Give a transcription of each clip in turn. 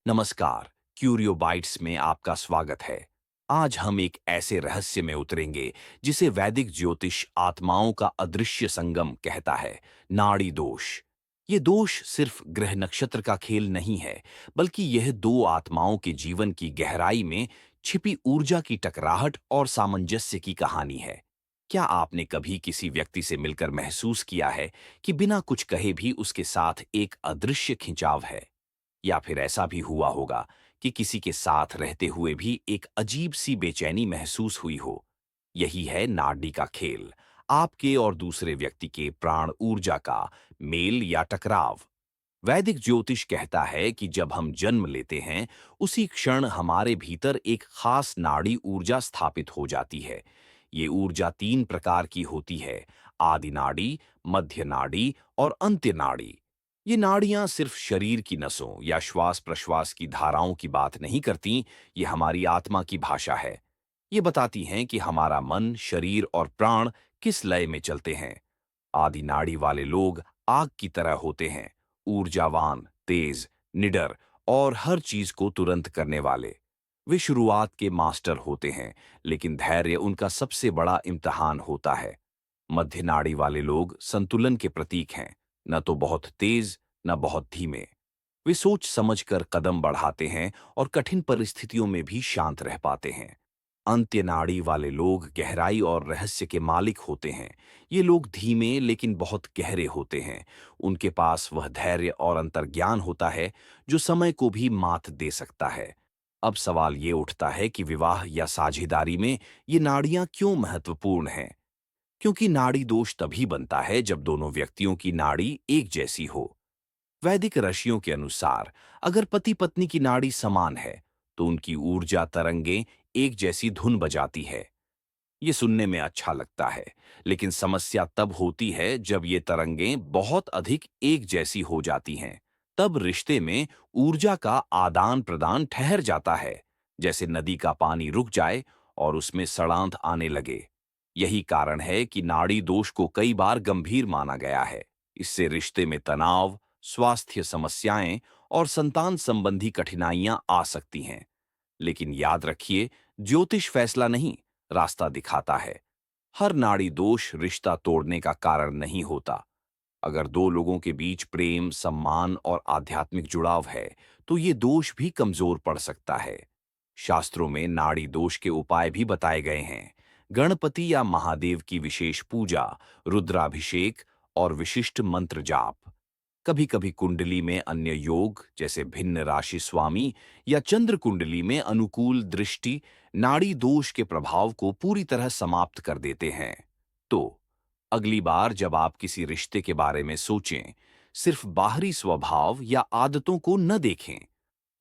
नमस्कार, curio bytes में आपका स्वागत है। आज हम एक ऐसे रहस्य में उतरेंगे जिसे वैदिक ज्योतिष आत्माओं का अदृश्य संगम कहता है, नाड़ी दोष। ये दोष सिर्फ ग्रह नक्षत्र का खेल नहीं है, बल्कि यह दो आत्माओं के जीवन की गहराई में छिपी ऊर्जा की टकराहट और सामंजस्य की कहानी है। क्या आपने कभी किसी व्यक्ति से मिलकर महसूस किया है कि बिना कुछ कहे भी उसके साथ एक अदृश्य खिंचाव है? या फिर ऐसा भी हुआ होगा कि किसी के साथ रहते हुए भी एक अजीब सी बेचैनी महसूस हुई हो। यही है नाडी का खेल, आपके और दूसरे व्यक्ति के प्राण ऊर्जा का मेल या टकराव। वैदिक ज्योतिष कहता है कि जब हम जन्म लेते हैं, उसी क्षण हमारे भीतर एक खास नाड़ी ऊर्जा स्थापित हो जाती है। ये ऊर्जा तीन प्रकार की होती है: आदि नाड़ी, मध्य नाड़ी और अंत्य नाड़ी। ये नाड़ियां सिर्फ शरीर की नसों या श्वास प्रश्वास की धाराओं की बात नहीं करती, ये हमारी आत्मा की भाषा है। ये बताती हैं कि हमारा मन, शरीर और प्राण किस लय में चलते हैं। आदि नाड़ी वाले लोग आग की तरह होते हैं, ऊर्जावान, तेज, निडर और हर चीज को तुरंत करने वाले। वे शुरुआत के मास्टर होते हैं, लेकिन धैर्य उनका सबसे बड़ा इम्तिहान होता है। मध्य नाड़ी वाले लोग संतुलन के प्रतीक हैं, न तो बहुत तेज न बहुत धीमे। वे सोच समझकर कदम बढ़ाते हैं और कठिन परिस्थितियों में भी शांत रह पाते हैं। अंत्य नाड़ी वाले लोग गहराई और रहस्य के मालिक होते हैं। ये लोग धीमे लेकिन बहुत गहरे होते हैं। उनके पास वह धैर्य और अंतर्ज्ञान होता है जो समय को भी मात दे सकता है। अब सवाल ये उठता है कि विवाह या साझेदारी में ये नाड़ियां क्यों महत्वपूर्ण हैं? क्योंकि नाड़ी दोष तभी बनता है जब दोनों व्यक्तियों की नाड़ी एक जैसी हो। वैदिक ऋषियों के अनुसार अगर पति पत्नी की नाड़ी समान है, तो उनकी ऊर्जा तरंगें एक जैसी धुन बजाती है। ये सुनने में अच्छा लगता है, लेकिन समस्या तब होती है जब ये तरंगें बहुत अधिक एक जैसी हो जाती हैं। तब रिश्ते में ऊर्जा का आदान प्रदान ठहर जाता है, जैसे नदी का पानी रुक जाए और उसमें सड़ांध आने लगे। यही कारण है कि नाड़ी दोष को कई बार गंभीर माना गया है। इससे रिश्ते में तनाव, स्वास्थ्य समस्याएं और संतान संबंधी कठिनाइयां आ सकती हैं। लेकिन याद रखिए, ज्योतिष फैसला नहीं, रास्ता दिखाता है। हर नाड़ी दोष रिश्ता तोड़ने का कारण नहीं होता। अगर दो लोगों के बीच प्रेम, सम्मान और आध्यात्मिक जुड़ाव है, तो ये दोष भी कमजोर पड़ सकता है। शास्त्रों में नाड़ी दोष के उपाय भी बताए गए हैं। गणपति या महादेव की विशेष पूजा, रुद्राभिषेक और विशिष्ट मंत्र जाप। कभी कभी कुंडली में अन्य योग जैसे भिन्न राशि स्वामी या चंद्र कुंडली में अनुकूल दृष्टि नाड़ी दोष के प्रभाव को पूरी तरह समाप्त कर देते हैं। तो अगली बार जब आप किसी रिश्ते के बारे में सोचें, सिर्फ बाहरी स्वभाव या आदतों को न देखें।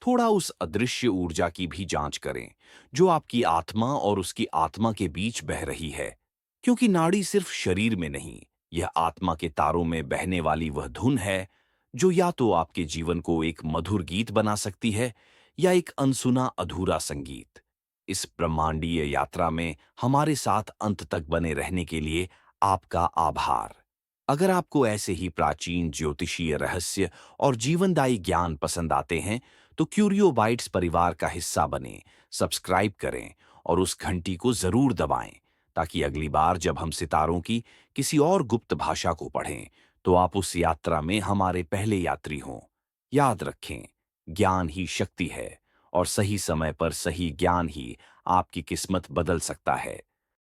थोड़ा उस अदृश्य ऊर्जा की भी जांच करें जो आपकी आत्मा और उसकी आत्मा के बीच बह रही है। क्योंकि नाड़ी सिर्फ शरीर में नहीं, यह आत्मा के तारों में बहने वाली वह धुन है जो या तो आपके जीवन को एक मधुर गीत बना सकती है या एक अनसुना अधूरा संगीत। इस ब्रह्मांडीय यात्रा में हमारे साथ अंत तक बने रहने के लिए आपका आभार। अगर आपको ऐसे ही प्राचीन ज्योतिषीय रहस्य और जीवनदायी ज्ञान पसंद आते हैं, तो क्यूरियो बाइट्स परिवार का हिस्सा बने, सब्सक्राइब करें और उस घंटी को जरूर दबाएं, ताकि अगली बार जब हम सितारों की किसी और गुप्त भाषा को पढ़ें, तो आप उस यात्रा में हमारे पहले यात्री हों। याद रखें, ज्ञान ही शक्ति है और सही समय पर सही ज्ञान ही आपकी किस्मत बदल सकता है।